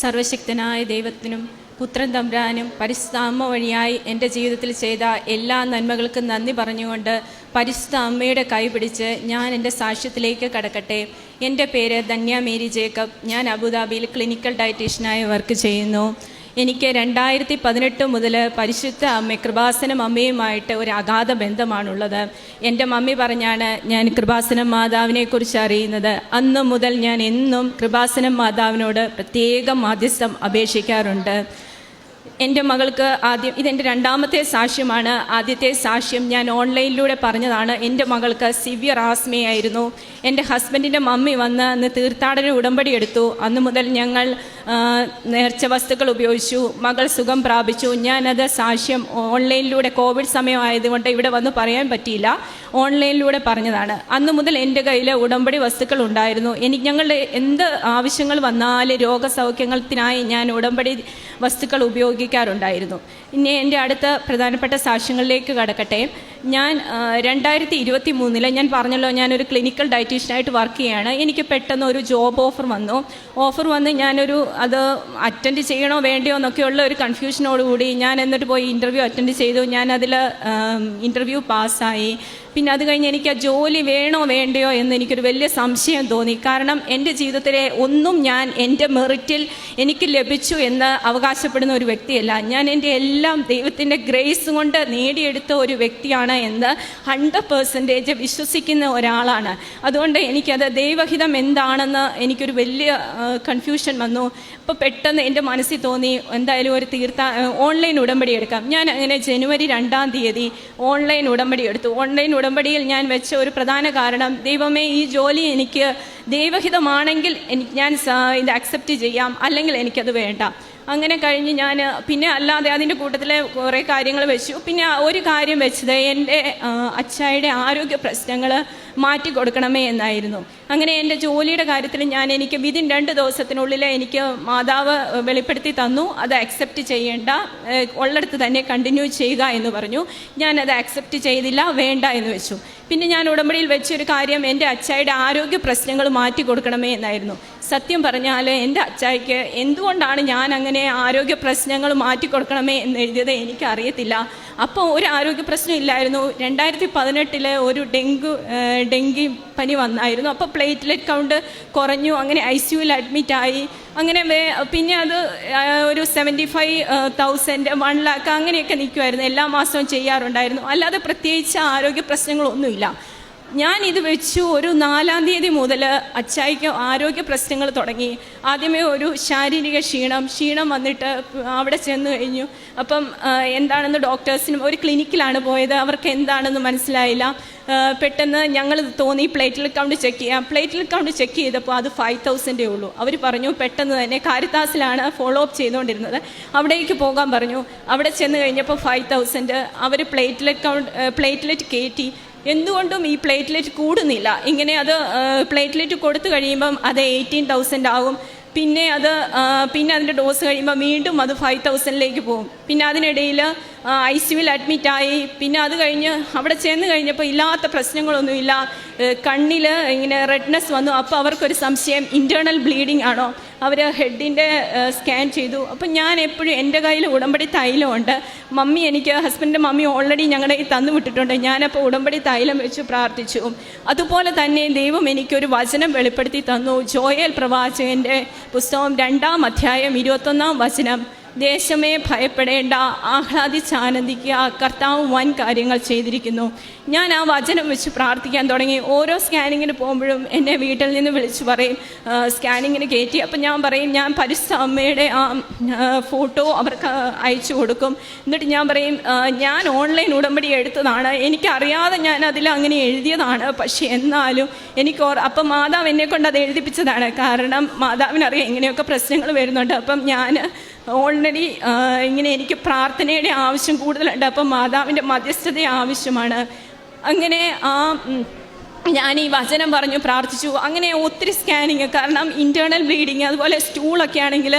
സർവശക്തനായ ദൈവത്തിനും പുത്രൻ തമ്പുരാനും പരിശുദ്ധ അമ്മ വഴിയായി എൻ്റെ ജീവിതത്തിൽ ചെയ്ത എല്ലാ നന്മകൾക്കും നന്ദി പറഞ്ഞുകൊണ്ട് പരിശുദ്ധ അമ്മയുടെ കൈ പിടിച്ച് ഞാൻ എൻ്റെ സാക്ഷ്യത്തിലേക്ക് കടക്കട്ടെ. എൻ്റെ പേര് ധന്യ മേരി ജേക്കബ്. ഞാൻ അബുദാബിയിൽ ക്ലിനിക്കൽ ഡയറ്റീഷ്യനായി വർക്ക് ചെയ്യുന്നു. എനിക്ക് 2018 മുതൽ പരിശുദ്ധ അമ്മ കൃപാസനം അമ്മയുമായിട്ട് ഒരു അഗാധ ബന്ധമാണുള്ളത്. എൻ്റെ മമ്മി പറഞ്ഞാണ് ഞാൻ കൃപാസനം മാതാവിനെക്കുറിച്ച് അറിയുന്നത്. അന്ന് മുതൽ ഞാൻ എന്നും കൃപാസനം മാതാവിനോട് പ്രത്യേകം മാധ്യസ്ഥം അപേക്ഷിക്കാറുണ്ട്. എൻ്റെ മകൾക്ക് ഇതെൻ്റെ രണ്ടാമത്തെ സാക്ഷ്യമാണ്. ആദ്യത്തെ സാക്ഷ്യം ഞാൻ ഓൺലൈനിലൂടെ പറഞ്ഞതാണ്. എൻ്റെ മകൾക്ക് സിവിയർ ആസ്മയായിരുന്നു. എൻ്റെ ഹസ്ബൻഡിൻ്റെ മമ്മി വന്ന് അന്ന് തീർത്ഥാടന ഉടമ്പടി എടുത്തു. അന്ന് മുതൽ ഞങ്ങൾ നേർച്ച വസ്തുക്കൾ ഉപയോഗിച്ചു. മകൾ സുഖം പ്രാപിച്ചു. ഞാനത് സാക്ഷ്യം ഓൺലൈനിലൂടെ കോവിഡ് സമയമായതുകൊണ്ട് ഇവിടെ വന്ന് പറയാൻ പറ്റിയില്ല. ഓൺലൈനിലൂടെ പറഞ്ഞതാണ്. അന്ന് മുതൽ എൻ്റെ കയ്യിൽ ഉടമ്പടി വസ്തുക്കൾ ഉണ്ടായിരുന്നു. ഞങ്ങളുടെ എന്ത് ആവശ്യങ്ങൾ വന്നാലും രോഗസൗഖ്യത്തിനായി ഞാൻ ഉടമ്പടി വസ്തുക്കൾ ഉപയോഗിക്കാറുണ്ടായിരുന്നു. ഇനി എൻ്റെ അടുത്ത പ്രധാനപ്പെട്ട സാക്ഷ്യങ്ങളിലേക്ക് കടക്കട്ടെ. ഞാൻ 2023 ഞാൻ പറഞ്ഞല്ലോ, ഞാനൊരു ക്ലിനിക്കൽ ഡയറ്റീഷ്യനായിട്ട് വർക്ക് ചെയ്യുകയാണ്. എനിക്ക് പെട്ടെന്ന് ഒരു ജോബ് ഓഫർ വന്ന് ഞാനൊരു അത് അറ്റൻഡ് ചെയ്യണോ വേണ്ടയോ എന്നൊക്കെയുള്ള ഒരു കൺഫ്യൂഷനോടുകൂടി ഞാൻ എന്നിട്ട് പോയി ഇൻ്റർവ്യൂ അറ്റൻഡ് ചെയ്തു. ഞാനതിൽ ഇൻ്റർവ്യൂ പാസ്സായി. പിന്നെ അത് കഴിഞ്ഞ് എനിക്ക് ആ ജോലി വേണോ വേണ്ടയോ എന്ന് എനിക്കൊരു വലിയ സംശയം തോന്നി. കാരണം എൻ്റെ ജീവിതത്തിലെ ഒന്നും ഞാൻ എൻ്റെ മെറിറ്റിൽ എനിക്ക് ലഭിച്ചു എന്ന് അവകാശപ്പെടുന്ന ഒരു വ്യക്തിയല്ല. ഞാൻ എൻ്റെ എല്ലാം ദൈവത്തിൻ്റെ ഗ്രേസ് കൊണ്ട് നേടിയെടുത്ത ഒരു വ്യക്തിയാണ് എന്ന് 100% വിശ്വസിക്കുന്ന ഒരാളാണ്. അതുകൊണ്ട് എനിക്കത് ദൈവഹിതം എന്താണെന്ന് എനിക്കൊരു വലിയ കൺഫ്യൂഷൻ വന്നു. അപ്പോൾ പെട്ടെന്ന് എൻ്റെ മനസ്സിൽ തോന്നി എന്തായാലും ഒരു ഓൺലൈൻ ഉടമ്പടി എടുക്കാം. ഞാൻ അങ്ങനെ ജനുവരി 2-ാം തീയതി ഓൺലൈൻ ഉടമ്പടി എടുത്തു. ഓൺലൈൻ ഉടമ്പടിയിൽ ഞാൻ വെച്ച ഒരു പ്രധാന കാരണം, ദൈവമേ ഈ ജോലി എനിക്ക് ദൈവഹിതമാണെങ്കിൽ ഞാൻ ഇത് അക്സെപ്റ്റ് ചെയ്യാം, അല്ലെങ്കിൽ എനിക്കത് വേണ്ട. അങ്ങനെ കഴിഞ്ഞ് ഞാൻ പിന്നെ അല്ലാതെ അതിൻ്റെ കൂട്ടത്തിൽ കുറേ കാര്യങ്ങൾ വെച്ചു. പിന്നെ ഒരു കാര്യം വെച്ചത് എൻ്റെ അച്ചായുടെ ആരോഗ്യ പ്രശ്നങ്ങൾ മാറ്റി കൊടുക്കണമേ എന്നായിരുന്നു. അങ്ങനെ എൻ്റെ ജോലിയുടെ കാര്യത്തിൽ എനിക്ക് വിതിൻ 2 ദിവസത്തിനുള്ളിൽ എനിക്ക് മാതാവ് വെളിപ്പെടുത്തി തന്നു, അത് അക്സെപ്റ്റ് ചെയ്യേണ്ട, ഉള്ളിടത്ത് തന്നെ കണ്ടിന്യൂ ചെയ്യുക എന്ന് പറഞ്ഞു. ഞാനത് അക്സെപ്റ്റ് ചെയ്തില്ല, വേണ്ട എന്ന് വെച്ചു. പിന്നെ ഞാൻ ഉടമ്പടിയിൽ വെച്ചൊരു കാര്യം എൻ്റെ അച്ചായുടെ ആരോഗ്യ പ്രശ്നങ്ങൾ മാറ്റി കൊടുക്കണമേ എന്നായിരുന്നു. സത്യം പറഞ്ഞാൽ എൻ്റെ അച്ചായ്ക്ക് എന്തുകൊണ്ടാണ് ഞാൻ അങ്ങനെ ആരോഗ്യ പ്രശ്നങ്ങൾ മാറ്റിക്കൊടുക്കണമേ എന്ന് എഴുതിയത് എനിക്കറിയത്തില്ല. അപ്പോൾ ഒരു ആരോഗ്യ പ്രശ്നം ഇല്ലായിരുന്നു. 2018 ഒരു ഡെങ്കി പനി വന്നായിരുന്നു. അപ്പോൾ പ്ലേറ്റ്ലെറ്റ് കൗണ്ട് കുറഞ്ഞു. അങ്ങനെ ICUവിൽ അഡ്മിറ്റായി. അങ്ങനെ പിന്നെ അത് ഒരു 75,000 1 lakh അങ്ങനെയൊക്കെ നിൽക്കുമായിരുന്നു. എല്ലാ മാസവും ചെയ്യാറുണ്ടായിരുന്നു. അല്ലാതെ പ്രത്യേകിച്ച് ആരോഗ്യ പ്രശ്നങ്ങളൊന്നുമില്ല. ഞാൻ ഇത് വെച്ചു. ഒരു 4-ാം തീയതി മുതൽ അച്ചായിക്ക് ആരോഗ്യ പ്രശ്നങ്ങൾ തുടങ്ങി. ആദ്യമേ ഒരു ശാരീരിക ക്ഷീണം വന്നിട്ട് അവിടെ ചെന്ന് കഴിഞ്ഞു. അപ്പം എന്താണെന്ന് ഡോക്ടേഴ്സിനും, ഒരു ക്ലിനിക്കിലാണ് പോയത്, അവർക്ക് എന്താണെന്ന് മനസ്സിലായില്ല. പെട്ടെന്ന് ഞങ്ങൾ തോന്നി പ്ലേറ്റ്ലെറ്റ് കൗണ്ട് ചെക്ക് ചെയ്യാം. പ്ലേറ്റ്ലെറ്റ് കൗണ്ട് ചെക്ക് ചെയ്തപ്പോൾ അത് 5,000 ഉള്ളൂ. അവർ പറഞ്ഞു പെട്ടെന്ന് തന്നെ, കാരിത്താസിലാണ് ഫോളോ അപ്പ് ചെയ്തുകൊണ്ടിരുന്നത്, അവിടേക്ക് പോകാൻ പറഞ്ഞു. അവിടെ ചെന്ന് കഴിഞ്ഞപ്പോൾ 5,000. അവർ പ്ലേറ്റ്ലെറ്റ് കയറ്റി. എന്തുകൊണ്ടും ഈ പ്ലേറ്റ്ലെറ്റ് കൂടുന്നില്ല. ഇങ്ങനെ അത് പ്ലേറ്റ്ലെറ്റ് കൊടുത്തു കഴിയുമ്പം അത് 18,000 ആകും. പിന്നെ അതിൻ്റെ ഡോസ് കഴിയുമ്പോൾ വീണ്ടും അത് 5,000ലേക്ക് പോകും. പിന്നെ അതിനിടയിൽ ICUവിൽ അഡ്മിറ്റായി. പിന്നെ അത് കഴിഞ്ഞ് അവിടെ ചെന്ന് കഴിഞ്ഞപ്പോൾ ഇല്ലാത്ത പ്രശ്നങ്ങളൊന്നുമില്ല. കണ്ണിൽ ഇങ്ങനെ റെഡ്നെസ് വന്നു. അപ്പോൾ അവർക്കൊരു സംശയം, ഇൻറ്റേർണൽ ബ്ലീഡിങ് ആണോ. അവർ ഹെഡിൻ്റെ സ്കാൻ ചെയ്തു. അപ്പം ഞാൻ എപ്പോഴും എൻ്റെ കയ്യിൽ ഉടമ്പടി തൈലമുണ്ട്. ഹസ്ബൻഡിൻ്റെ മമ്മി ഓൾറെഡി ഞങ്ങളുടെ കയ്യിൽ തന്നു വിട്ടിട്ടുണ്ട്. ഞാനപ്പോൾ ഉടമ്പടി തൈലം വെച്ച് പ്രാർത്ഥിച്ചു. അതുപോലെ തന്നെ ദൈവം എനിക്കൊരു വചനം വെളിപ്പെടുത്തി തന്നു. ജോയേൽ പ്രവാചകൻ്റെ പുസ്തകം 2-ാം അധ്യായം 21-ാം വചനം, ദേശമേ ഭയപ്പെടേണ്ട, ആഹ്ലാദിച്ചാനന്ദിക്കുക, കർത്താവ് വൻ കാര്യങ്ങൾ ചെയ്തിരിക്കുന്നു. ഞാൻ ആ വചനം വെച്ച് പ്രാർത്ഥിക്കാൻ തുടങ്ങി. ഓരോ സ്കാനിങ്ങിന് പോകുമ്പോഴും എന്നെ വീട്ടിൽ നിന്ന് വിളിച്ചു പറയും, സ്കാനിങ്ങിന് കയറ്റി. അപ്പം ഞാൻ പറയും, ഞാൻ പരിശുദ്ധ അമ്മയുടെ ആ ഫോട്ടോ അവർക്ക് അയച്ചു കൊടുക്കും. എന്നിട്ട് ഞാൻ പറയും, ഞാൻ ഓൺലൈൻ ഉടമ്പടി എടുത്തതാണ്, എനിക്കറിയാതെ ഞാൻ അതിൽ അങ്ങനെ എഴുതിയതാണ്. പക്ഷേ എന്നാലും അപ്പം മാതാവ് എന്നെക്കൊണ്ട് അത് എഴുതിപ്പിച്ചതാണ്. കാരണം മാതാവിനറിയാം ഇങ്ങനെയൊക്കെ പ്രശ്നങ്ങൾ വരുന്നുണ്ട്. അപ്പം ഞാൻ ഓൾറെഡി ഇങ്ങനെ എനിക്ക് പ്രാർത്ഥനയുടെ ആവശ്യം കൂടുതലുണ്ട്. അപ്പം മാതാവിൻ്റെ മധ്യസ്ഥത ആവശ്യമാണ്. അങ്ങനെ ഞാൻ ഈ വചനം പറഞ്ഞു പ്രാർത്ഥിച്ചു. അങ്ങനെ ഒത്തിരി സ്കാനിങ്, കാരണം ഇൻറ്റേർണൽ ബ്ലീഡിങ്, അതുപോലെ സ്റ്റൂളൊക്കെ ആണെങ്കിൽ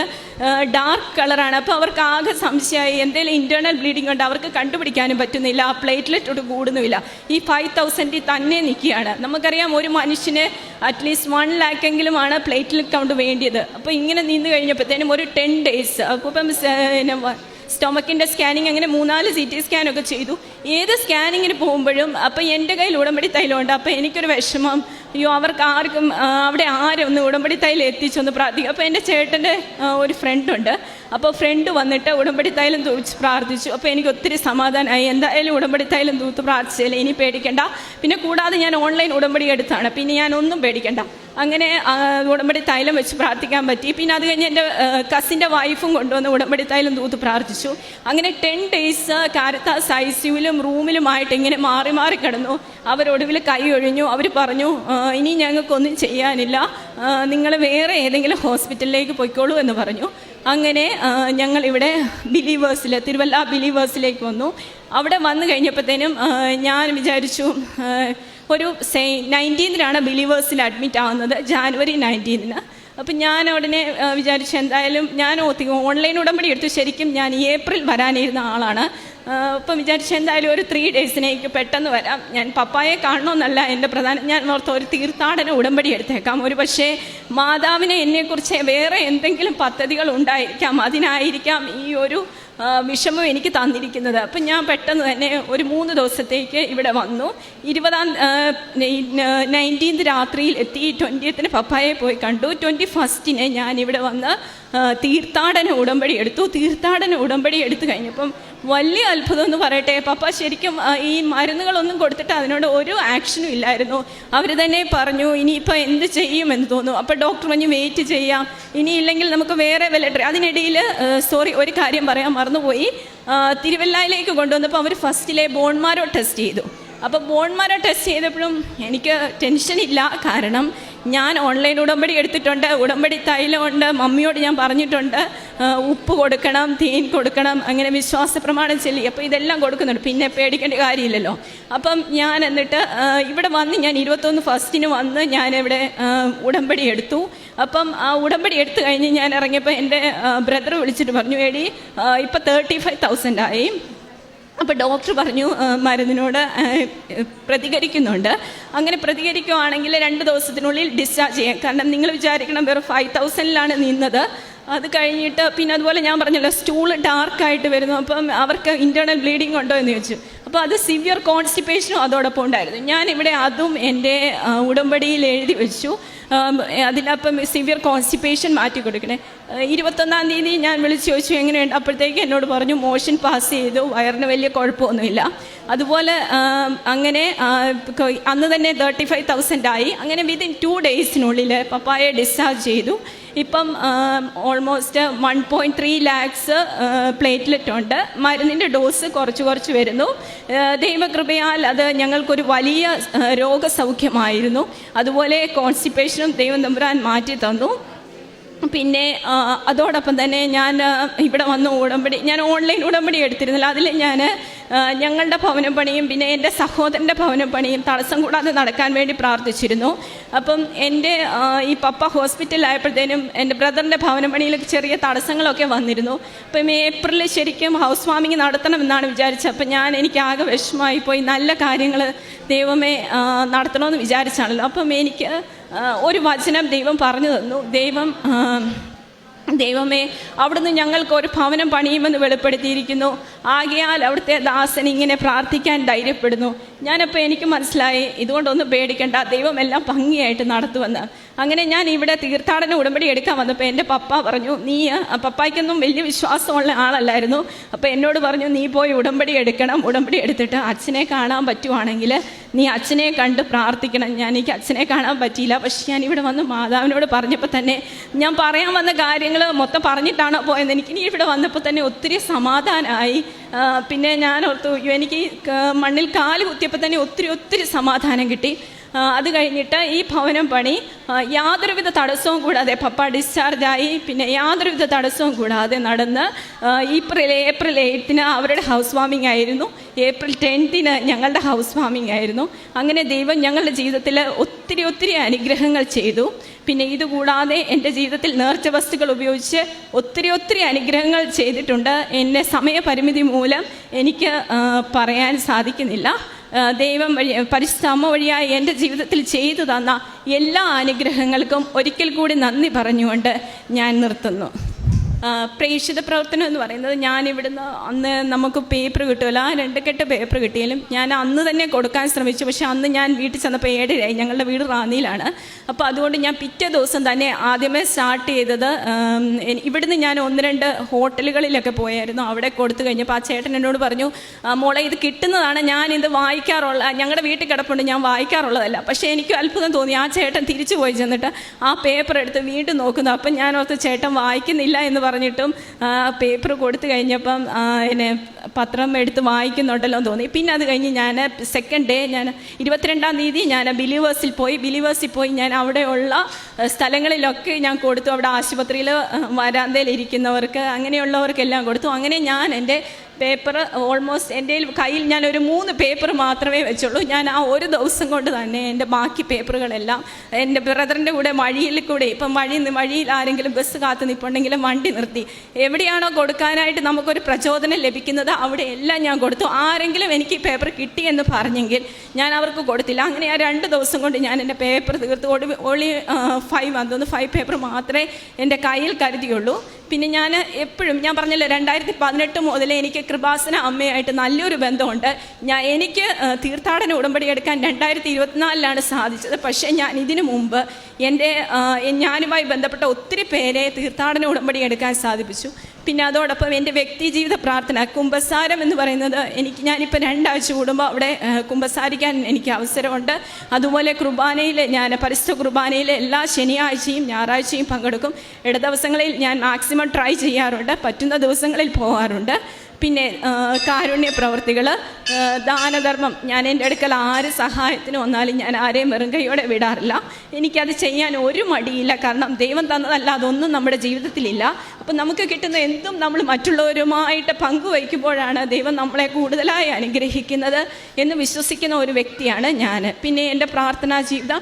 ഡാർക്ക് കളറാണ്. അപ്പോൾ അവർക്ക് ആകെ സംശയമായി എന്തെങ്കിലും ഇൻറ്റേർണൽ ബ്ലീഡിങ് ഉണ്ട്, അവർക്ക് കണ്ടുപിടിക്കാനും പറ്റുന്നില്ല, പ്ലേറ്റ്ലെറ്റ് കൂടുന്നുമില്ല. ഈ 5000 തന്നെ നിൽക്കുകയാണ്. നമുക്കറിയാം ഒരു മനുഷ്യന് അറ്റ്ലീസ്റ്റ് 1 lakh എങ്കിലുമാണ് പ്ലേറ്റ്ലെറ്റ് കൗണ്ട് വേണ്ടിയത്. അപ്പോൾ ഇങ്ങനെ നിന്ന് കഴിഞ്ഞപ്പോഴത്തേനും ഒരു 10 days അപ്പം സ്റ്റൊമക്കിൻ്റെ സ്കാനിങ്, അങ്ങനെ 3-4 CT സ്കാനൊക്കെ ചെയ്തു. ഏത് സ്കാനിങ്ങിന് പോകുമ്പോഴും അപ്പം എൻ്റെ കയ്യിൽ ഉടമ്പടി തൈലമുണ്ട്. അപ്പം എനിക്കൊരു വിഷമം, അയ്യോ അവർക്ക് ആർക്കും അവിടെ ഒന്ന് ഉടമ്പടി തൈലം എത്തിച്ചൊന്ന് പ്രാർത്ഥിക്കും. അപ്പോൾ എൻ്റെ ചേട്ടൻ്റെ ഒരു ഫ്രണ്ടുണ്ട്. അപ്പോൾ ഫ്രണ്ട് വന്നിട്ട് ഉടമ്പടി തൈലം തൂച്ച് പ്രാർത്ഥിച്ചു. അപ്പോൾ എനിക്ക് ഒത്തിരി സമാധാനമായി. എന്തായാലും ഉടമ്പടി തൈലം തൂത്ത് പ്രാർത്ഥിച്ചില്ല, ഇനി പേടിക്കണ്ട. പിന്നെ കൂടാതെ ഞാൻ ഓൺലൈൻ ഉടമ്പടി എടുത്താണ്, പിന്നെ ഞാൻ ഒന്നും പേടിക്കണ്ട. അങ്ങനെ ഉടമ്പടി തൈലം വെച്ച് പ്രാർത്ഥിക്കാൻ പറ്റി. പിന്നെ അത് കഴിഞ്ഞ് എൻ്റെ കസിൻ്റെ വൈഫും കൊണ്ടുവന്ന് ഉടമ്പടി തൈലം തൂത്ത് പ്രാർത്ഥിച്ചു. അങ്ങനെ 10 days കാരിത്താസ് ICUവിലും റൂമിലുമായിട്ട് ഇങ്ങനെ മാറി മാറി കിടന്നു. അവരൊടുവിൽ കൈ ഒഴിഞ്ഞു. അവർ പറഞ്ഞു, ഇനി ഞങ്ങൾക്കൊന്നും ചെയ്യാനില്ല, നിങ്ങൾ വേറെ ഏതെങ്കിലും ഹോസ്പിറ്റലിലേക്ക് പോയിക്കോളൂ എന്ന് പറഞ്ഞു. അങ്ങനെ ഞങ്ങളിവിടെ ബിലീവേഴ്സിൽ, തിരുവല്ല ബിലീവേഴ്സിലേക്ക് വന്നു. അവിടെ വന്നു കഴിഞ്ഞപ്പോഴത്തേനും ഞാൻ വിചാരിച്ചു, ഒരു 19th ബിലീവേഴ്സിൽ അഡ്മിറ്റ് ആവുന്നത്, January 19. അപ്പം ഞാൻ ഉടനെ വിചാരിച്ചു എന്തായാലും ഞാൻ ഓൺലൈൻ ഉടമ്പടി എടുത്തു. ശരിക്കും ഞാൻ April വരാനിരുന്ന ആളാണ്. അപ്പം വിചാരിച്ചു എന്തായാലും ഒരു 3 daysനേക്ക് പെട്ടെന്ന് വരാം. ഞാൻ പപ്പായെ കാണണമെന്നല്ല എൻ്റെ പ്രധാനം. ഞാൻ ഓർത്ത് ഒരു തീർത്ഥാടന ഉടമ്പടി എടുത്തേക്കാം. ഒരു പക്ഷേ മാതാവിനെ എന്നെക്കുറിച്ച് വേറെ എന്തെങ്കിലും പദ്ധതികൾ ഉണ്ടായിരിക്കാം, അതിനായിരിക്കാം ഈ ഒരു വിഷമം എനിക്ക് തന്നിരിക്കുന്നത്. അപ്പം ഞാൻ പെട്ടെന്ന് തന്നെ ഒരു 3 ദിവസത്തേക്ക് ഇവിടെ വന്നു. 19th രാത്രിയിൽ എത്തി. 20th പപ്പായെ പോയി കണ്ടു. 21st ഞാനിവിടെ വന്ന് തീർത്ഥാടന ഉടമ്പടി എടുത്തു. തീർത്ഥാടന ഉടമ്പടി എടുത്തു കഴിഞ്ഞപ്പം വലിയ അത്ഭുതം എന്ന് പറയട്ടെ, പപ്പ ശരിക്കും ഈ മരുന്നുകളൊന്നും കൊടുത്തിട്ട് അതിനോട് ഒരു ആക്ഷനും ഇല്ലായിരുന്നു. അവർ തന്നെ പറഞ്ഞു ഇനിയിപ്പോൾ എന്ത് ചെയ്യുമെന്ന് തോന്നുന്നു. അപ്പോൾ ഡോക്ടർ പറഞ്ഞു വെയിറ്റ് ചെയ്യാം, ഇനിയില്ലെങ്കിൽ നമുക്ക് വേറെ അതിനിടയിൽ ഒരു കാര്യം പറയാൻ മറന്നുപോയി. തിരുവല്ലയിലേക്ക് കൊണ്ടുവന്നപ്പോൾ അവർ ഫസ്റ്റിലെ ബോൺ മാരോ ടെസ്റ്റ് ചെയ്തു. അപ്പോൾ ബോൺ മാരോ ടെസ്റ്റ് ചെയ്തപ്പോഴും എനിക്ക് ടെൻഷനില്ല, കാരണം ഞാൻ ഓൺലൈൻ ഉടമ്പടി എടുത്തിട്ടുണ്ട്, ഉടമ്പടി തൈലമുണ്ട്, മമ്മിയോട് ഞാൻ പറഞ്ഞിട്ടുണ്ട് ഉപ്പ് കൊടുക്കണം, തേൻ കൊടുക്കണം, അങ്ങനെ വിശ്വാസ പ്രമാണം ചൊല്ലി. അപ്പോൾ ഇതെല്ലാം കൊടുക്കുന്നുണ്ട്, പിന്നെ പേടിക്കേണ്ട കാര്യമില്ലല്ലോ. അപ്പം ഞാൻ എന്നിട്ട് ഇവിടെ വന്ന് ഞാൻ 21 വന്ന് ഞാനിവിടെ ഉടമ്പടി എടുത്തു. അപ്പം ആ ഉടമ്പടി എടുത്തു കഴിഞ്ഞ് ഞാൻ ഇറങ്ങിയപ്പോൾ എൻ്റെ ബ്രദർ വിളിച്ചിട്ട് പറഞ്ഞു, എടി ഇപ്പം 35,000 ആയി. അപ്പോൾ ഡോക്ടർ പറഞ്ഞു മരുന്നിനോട് പ്രതികരിക്കുന്നുണ്ട്, അങ്ങനെ പ്രതികരിക്കുകയാണെങ്കിൽ 2 ദിവസത്തിനുള്ളിൽ ഡിസ്ചാർജ് ചെയ്യാം. കാരണം നിങ്ങൾ വിചാരിക്കണം വെറും 5,000 നിന്നത്. അത് കഴിഞ്ഞിട്ട് പിന്നെ അതുപോലെ ഞാൻ പറഞ്ഞല്ലോ സ്റ്റൂൾ ഡാർക്കായിട്ട് വരുന്നു. അപ്പം അവർക്ക് ഇൻറ്റേർണൽ ബ്ലീഡിങ് ഉണ്ടോ എന്ന് ചോദിച്ചു. അപ്പോൾ അത് സിവിയർ കോൺസ്റ്റിപ്പേഷനും അതോടൊപ്പം ഉണ്ടായിരുന്നു. ഞാനിവിടെ അതും എൻ്റെ ഉടമ്പടിയിൽ എഴുതി വെച്ചു. അതിലപ്പം സിവിയർ കോൺസ്റ്റിപ്പേഷൻ മാറ്റി കൊടുക്കണേ. 21-ാം തീയതി ഞാൻ വിളിച്ച് ചോദിച്ചു എങ്ങനെയുണ്ട്. അപ്പോഴത്തേക്ക് എന്നോട് പറഞ്ഞു മോഷൻ പാസ് ചെയ്തു, വയറിന് വലിയ കുഴപ്പമൊന്നുമില്ല. അതുപോലെ അങ്ങനെ അന്ന് തന്നെ 35,000 ആയി. അങ്ങനെ വിതിൻ 2 daysനുള്ളിൽ പപ്പായെ ഡിസ്ചാർജ് ചെയ്തു. ഇപ്പം ഓൾമോസ്റ്റ് 1.3 lakhs പ്ലേറ്റ്ലെറ്റ് ഉണ്ട്. മരുന്നിൻ്റെ ഡോസ് കുറച്ച് വരുന്നു. ദൈവകൃപയാൽ അത് ഞങ്ങൾക്കൊരു വലിയ രോഗസൗഖ്യമായിരുന്നു. അതുപോലെ കോൺസ്റ്റിപ്പേഷനും ദൈവം തമ്പുരാൻ മാറ്റി തന്നു. പിന്നെ അതോടൊപ്പം തന്നെ ഞാൻ ഇവിടെ വന്ന് ഞാൻ ഓൺലൈൻ ഉടമ്പടി എടുത്തിരുന്നില്ല. അതിൽ ഞാൻ ഞങ്ങളുടെ ഭവനം പണിയും പിന്നെ എൻ്റെ സഹോദരൻ്റെ ഭവനം പണിയും തടസ്സം കൂടാതെ നടക്കാൻ വേണ്ടി പ്രാർത്ഥിച്ചിരുന്നു. അപ്പം എൻ്റെ ഈ പപ്പ ഹോസ്പിറ്റലിലായപ്പോഴത്തേനും എൻ്റെ ബ്രദറിൻ്റെ ഭവനം പണിയിൽ ചെറിയ തടസ്സങ്ങളൊക്കെ വന്നിരുന്നു. അപ്പം ഏപ്രിൽ ശരിക്കും ഹൗസ് വാമിങ് നടത്തണമെന്നാണ് വിചാരിച്ചത്. അപ്പം എനിക്ക് ആകെ വിഷമമായി പോയി. നല്ല കാര്യങ്ങൾ ദൈവമേ നടത്തണമെന്ന് വിചാരിച്ചാണല്ലോ. അപ്പം എനിക്ക് ഒരു വചനം ദൈവം പറഞ്ഞു തന്നു. ദൈവമേ അവിടുന്ന് ഞങ്ങൾക്ക് ഒരു ഭവനം പണിയുമെന്ന് വെളിപ്പെടുത്തിയിരിക്കുന്നു. ആകയാൽ അവിടുത്തെ ദാസൻ ഇങ്ങനെ പ്രാർത്ഥിക്കാൻ ധൈര്യപ്പെടുന്നു. ഞാനപ്പോൾ എനിക്ക് മനസ്സിലായി ഇതുകൊണ്ടൊന്നും പേടിക്കണ്ട, ദൈവം എല്ലാം ഭംഗിയായിട്ട് നടത്തുമെന്ന്. അങ്ങനെ ഞാൻ ഇവിടെ തീർത്ഥാടന ഉടമ്പടി എടുക്കാൻ വന്നപ്പോൾ എൻ്റെ പപ്പ പറഞ്ഞു, പപ്പായ്ക്കൊന്നും വലിയ വിശ്വാസമുള്ള ആളല്ലായിരുന്നു. അപ്പോൾ എന്നോട് പറഞ്ഞു നീ പോയി ഉടമ്പടി എടുക്കണം, ഉടമ്പടി എടുത്തിട്ട് അച്ഛനെ കാണാൻ പറ്റുവാണെങ്കിൽ നീ അച്ഛനെ കണ്ട് പ്രാർത്ഥിക്കണം. എനിക്ക് അച്ഛനെ കാണാൻ പറ്റിയില്ല. പക്ഷെ ഞാൻ ഇവിടെ വന്ന് മാതാവിനോട് പറഞ്ഞപ്പോൾ തന്നെ ഞാൻ പറയാൻ വന്ന കാര്യങ്ങൾ മൊത്തം പറഞ്ഞിട്ടാണോ പോയത്. എനിക്കിനി ഇവിടെ വന്നപ്പോൾ തന്നെ ഒത്തിരി സമാധാനമായി. പിന്നെ ഞാൻ ഓർത്തു എനിക്ക് മണ്ണിൽ കാല് കുത്തിയപ്പോൾ തന്നെ ഒത്തിരി സമാധാനം കിട്ടി. അത് കഴിഞ്ഞിട്ട് ഈ ഭവനം പണി യാതൊരുവിധ തടസ്സവും കൂടാതെ പപ്പ ഡിസ്ചാർജായി. പിന്നെ യാതൊരുവിധ തടസ്സവും കൂടാതെ നടന്ന് ഏപ്രിൽ 8 അവരുടെ ഹൗസ് വാമിംഗ് ആയിരുന്നു. ഏപ്രിൽ 10 ഞങ്ങളുടെ ഹൗസ് വാമിംഗ് ആയിരുന്നു. അങ്ങനെ ദൈവം ഞങ്ങളുടെ ജീവിതത്തിൽ ഒത്തിരി അനുഗ്രഹങ്ങൾ ചെയ്തു. പിന്നെ ഇതുകൂടാതെ എൻ്റെ ജീവിതത്തിൽ നേർച്ച വസ്തുക്കൾ ഉപയോഗിച്ച് ഒത്തിരി അനുഗ്രഹങ്ങൾ ചെയ്തിട്ടുണ്ട്. എൻ്റെ സമയപരിമിതി മൂലം എനിക്ക് പറയാൻ സാധിക്കുന്നില്ല. ദൈവം വഴി പരിശുദ്ധ അമ്മ വഴിയായി എൻ്റെ ജീവിതത്തിൽ ചെയ്തു തന്ന എല്ലാ അനുഗ്രഹങ്ങൾക്കും ഒരിക്കൽ കൂടി നന്ദി പറഞ്ഞുകൊണ്ട് ഞാൻ നിർത്തുന്നു. പ്രേക്ഷിത പ്രവർത്തനം എന്ന് പറയുന്നത്, ഞാനിവിടുന്ന് അന്ന് നമുക്ക് പേപ്പർ കിട്ടുമല്ലോ, 2 കെട്ട് പേപ്പർ കിട്ടിയാലും ഞാൻ അന്ന് തന്നെ കൊടുക്കാൻ ശ്രമിച്ചു. പക്ഷെ അന്ന് ഞാൻ വീട്ടിൽ ചെന്നപ്പോൾ 7 ഞങ്ങളുടെ വീട് റാന്നിയിലാണ്. അപ്പോൾ അതുകൊണ്ട് ഞാൻ പിറ്റേ ദിവസം തന്നെ ആദ്യമേ സ്റ്റാർട്ട് ചെയ്തത്, ഇവിടുന്ന് ഞാൻ 1-2 ഹോട്ടലുകളിലൊക്കെ പോയായിരുന്നു. അവിടെ കൊടുത്തു കഴിഞ്ഞപ്പോൾ ആ ചേട്ടൻ എന്നോട് പറഞ്ഞു, മോളെ ഇത് കിട്ടുന്നതാണ്, ഞാനിത് ഞങ്ങളുടെ വീട്ടിൽ കിടപ്പുണ്ട്, ഞാൻ വായിക്കാറുള്ളതല്ല. പക്ഷേ എനിക്ക് അത്ഭുതം തോന്നി. ആ ചേട്ടൻ തിരിച്ചു പോയി ചെന്നിട്ട് ആ പേപ്പർ എടുത്ത് വീണ്ടും നോക്കുന്നു. അപ്പം ഞാൻ ഓർത്ത് ചേട്ടൻ വായിക്കുന്നില്ല എന്ന് പറഞ്ഞിട്ടും പേപ്പർ കൊടുത്തു കഴിഞ്ഞപ്പം എന്നെ പത്രം എടുത്ത് വായിക്കുന്നുണ്ടല്ലോ തോന്നി. പിന്നെ അത് കഴിഞ്ഞ് ഞാൻ സെക്കൻഡ് ഡേ ഞാൻ 22-ാം തീയതി ഞാൻ ബിലീവേഴ്സിൽ പോയി ഞാൻ അവിടെയുള്ള സ്ഥലങ്ങളിലൊക്കെ ഞാൻ കൊടുത്തു. അവിടെ ആശുപത്രിയിൽ വരാന്തയിൽ ഇരിക്കുന്നവർക്ക് അങ്ങനെയുള്ളവർക്കെല്ലാം കൊടുത്തു. അങ്ങനെ ഞാൻ എൻ്റെ പേപ്പർ ഓൾമോസ്റ്റ് എൻ്റെ കയ്യിൽ ഞാൻ ഒരു 3 പേപ്പർ മാത്രമേ വെച്ചുള്ളൂ. ഞാൻ ആ ഒരു ദിവസം കൊണ്ട് തന്നെ എൻ്റെ ബാക്കി പേപ്പറുകളെല്ലാം എൻ്റെ ബ്രദറിൻ്റെ കൂടെ ഇപ്പം വഴിയിൽ ആരെങ്കിലും ബസ് കാത്തു നിൽപ്പുണ്ടെങ്കിലും വണ്ടി നിർത്തി എവിടെയാണോ കൊടുക്കാനായിട്ട് നമുക്കൊരു പ്രചോദനം ലഭിക്കുന്നത് അവിടെ എല്ലാം ഞാൻ കൊടുത്തു. ആരെങ്കിലും എനിക്ക് ഈ പേപ്പർ കിട്ടിയെന്ന് പറഞ്ഞെങ്കിൽ ഞാൻ അവർക്ക് കൊടുത്തില്ല. അങ്ങനെ ആ 2 ദിവസം കൊണ്ട് ഞാൻ എൻ്റെ പേപ്പർ തീർത്ത്. ഓൺലി 5 പേപ്പർ മാത്രമേ എൻ്റെ കയ്യിൽ കരുതിയുള്ളൂ. പിന്നെ ഞാൻ എപ്പോഴും ഞാൻ പറഞ്ഞല്ലോ, 2018 മുതൽ എനിക്ക് കൃപാസന അമ്മയായിട്ട് നല്ലൊരു ബന്ധമുണ്ട്. എനിക്ക് തീർത്ഥാടന ഉടമ്പടി എടുക്കാൻ 2024 സാധിച്ചത്. പക്ഷേ ഞാൻ ഇതിനു മുമ്പ് ഞാനുമായി ബന്ധപ്പെട്ട ഒത്തിരി പേരെ തീർത്ഥാടന ഉടമ്പടി എടുക്കാൻ സാധിപ്പിച്ചു. പിന്നെ അതോടൊപ്പം എൻ്റെ വ്യക്തി ജീവിത പ്രാർത്ഥന കുമ്പസാരം എന്ന് പറയുന്നത് ഞാനിപ്പോൾ 2 ആഴ്ച കൂടുമ്പോൾ അവിടെ കുമ്പസാരിക്കാൻ എനിക്ക് അവസരമുണ്ട്. അതുപോലെ ഞാൻ പരിശുദ്ധ കുർബാനയിൽ എല്ലാ ശനിയാഴ്ചയും ഞായറാഴ്ചയും പങ്കെടുക്കും. ദിവസങ്ങളിൽ ഞാൻ മാക്സിമം ട്രൈ ചെയ്യാറുണ്ട്, പറ്റുന്ന ദിവസങ്ങളിൽ പോകാറുണ്ട്. പിന്നെ കാരുണ്യ പ്രവർത്തികൾ, ദാനധർമ്മം, ഞാൻ എൻ്റെ അടുക്കൽ ആര് സഹായത്തിന് വന്നാലും ഞാൻ ആരെയും വെറും കൈയോടെ വിടാറില്ല. എനിക്കത് ചെയ്യാൻ ഒരു മടിയില്ല. കാരണം ദൈവം തന്നതല്ല അതൊന്നും നമ്മുടെ ജീവിതത്തിലില്ല. അപ്പം നമുക്ക് കിട്ടുന്ന എന്തും നമ്മൾ മറ്റുള്ളവരുമായിട്ട് പങ്കുവയ്ക്കുമ്പോഴാണ് ദൈവം നമ്മളെ കൂടുതലായി അനുഗ്രഹിക്കുന്നത് എന്ന് വിശ്വസിക്കുന്ന ഒരു വ്യക്തിയാണ് ഞാൻ. പിന്നെ എൻ്റെ പ്രാർത്ഥനാ ജീവിതം,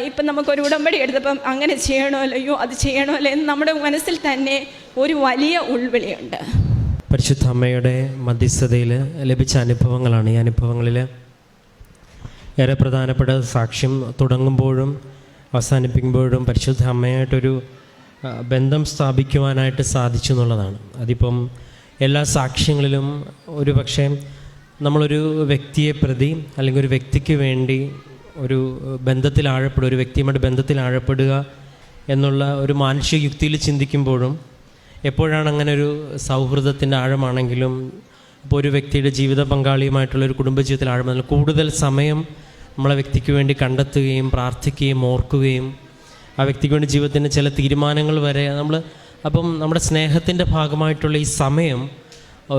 ഇപ്പം നമുക്കൊരു ഉടമ്പടി എടുത്തപ്പം അങ്ങനെ ചെയ്യണമല്ലോ, അത് ചെയ്യണമല്ലോ എന്ന് നമ്മുടെ മനസ്സിൽ തന്നെ ഒരു വലിയ ഉൾവിളിയുണ്ട്. പരിശുദ്ധ അമ്മയുടെ മധ്യസ്ഥതയിൽ ലഭിച്ച അനുഭവങ്ങളാണ്. ഈ അനുഭവങ്ങളിൽ ഏറെ പ്രധാനപ്പെട്ട സാക്ഷ്യം തുടങ്ങുമ്പോഴും അവസാനിപ്പിക്കുമ്പോഴും പരിശുദ്ധ അമ്മയായിട്ടൊരു ബന്ധം സ്ഥാപിക്കുവാനായിട്ട് സാധിച്ചു എന്നുള്ളതാണ്. അതിപ്പം എല്ലാ സാക്ഷ്യങ്ങളിലും ഒരു പക്ഷേ നമ്മളൊരു വ്യക്തിയെ പ്രതി അല്ലെങ്കിൽ ഒരു വ്യക്തിക്ക് വേണ്ടി ഒരു ബന്ധത്തിൽ ആഴപ്പെടുക, ഒരു വ്യക്തിയുമായിട്ട് ബന്ധത്തിൽ ആഴപ്പെടുക എന്നുള്ള ഒരു മാനുഷിക യുക്തിയിൽ ചിന്തിക്കുമ്പോഴും എപ്പോഴാണ് അങ്ങനെ ഒരു സൗഹൃദത്തിൻ്റെ ആഴമാണെങ്കിലും ഇപ്പോൾ ഒരു വ്യക്തിയുടെ ജീവിത പങ്കാളിയുമായിട്ടുള്ളൊരു കുടുംബജീവിതത്തിൽ ആഴം കൂടുതൽ സമയം നമ്മളെ വ്യക്തിക്ക് വേണ്ടി കണ്ടെത്തുകയും പ്രാർത്ഥിക്കുകയും ഓർക്കുകയും ആ വ്യക്തിക്ക് വേണ്ടി ജീവിതത്തിൻ്റെ ചില തീരുമാനങ്ങൾ വരെ അപ്പം നമ്മുടെ സ്നേഹത്തിൻ്റെ ഭാഗമായിട്ടുള്ള ഈ സമയം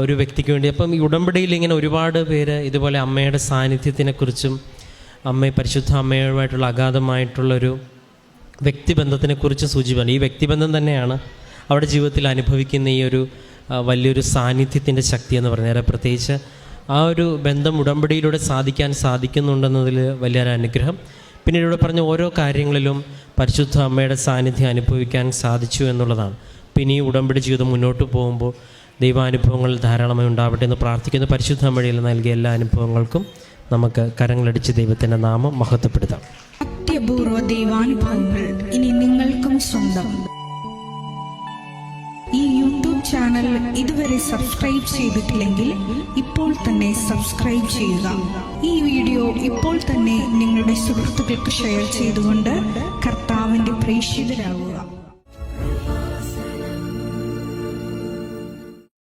ഒരു വ്യക്തിക്ക് വേണ്ടി. അപ്പം ഈ ഉടമ്പടിയിൽ ഇങ്ങനെ ഒരുപാട് പേര് ഇതുപോലെ അമ്മയുടെ സാന്നിധ്യത്തിനെക്കുറിച്ചും പരിശുദ്ധ അമ്മയുമായിട്ടുള്ള അഗാധമായിട്ടുള്ളൊരു വ്യക്തിബന്ധത്തിനെക്കുറിച്ച് സൂചിപ്പിക്കുന്നു. ഈ വ്യക്തിബന്ധം തന്നെയാണ് അവിടെ ജീവിതത്തിൽ അനുഭവിക്കുന്ന ഈ ഒരു വലിയൊരു സാന്നിധ്യത്തിൻ്റെ ശക്തി എന്ന് പറഞ്ഞാൽ, പ്രത്യേകിച്ച് ആ ഒരു ബന്ധം ഉടമ്പടിയിലൂടെ സാധിക്കുന്നുണ്ടെന്നതിൽ വലിയൊരു അനുഗ്രഹം. പിന്നീട് ഇവിടെ പറഞ്ഞ ഓരോ കാര്യങ്ങളിലും പരിശുദ്ധ അമ്മയുടെ സാന്നിധ്യം അനുഭവിക്കാൻ സാധിച്ചു എന്നുള്ളതാണ്. പിന്നെ ഈ ഉടമ്പടി ജീവിതം മുന്നോട്ട് പോകുമ്പോൾ ദൈവാനുഭവങ്ങൾ ധാരാളമായി ഉണ്ടാവട്ടെ എന്ന് പ്രാർത്ഥിക്കുന്ന പരിശുദ്ധ അമ്മയിൽ നൽകിയ എല്ലാ അനുഭവങ്ങൾക്കും നമുക്ക് കരങ്ങളടിച്ച് ദൈവത്തിൻ്റെ നാമം മഹത്വപ്പെടുത്താം. അത്യപൂർവ ദൈവാനുഭവങ്ങൾ ഇനി നിങ്ങൾക്കും സ്വന്തം. ഈ യൂട്യൂബ് ചാനൽ ഇതുവരെ സബ്സ്ക്രൈബ് ചെയ്തിട്ടില്ലെങ്കിൽ ഇപ്പോൾ തന്നെ സബ്സ്ക്രൈബ് ചെയ്യുക. ഈ വീഡിയോ ഇപ്പോൾ തന്നെ നിങ്ങളുടെ സുഹൃത്തുക്കൾക്ക് ഷെയർ ചെയ്തുകൊണ്ട് കർത്താവിൻ്റെ പ്രേക്ഷിതരാകുക.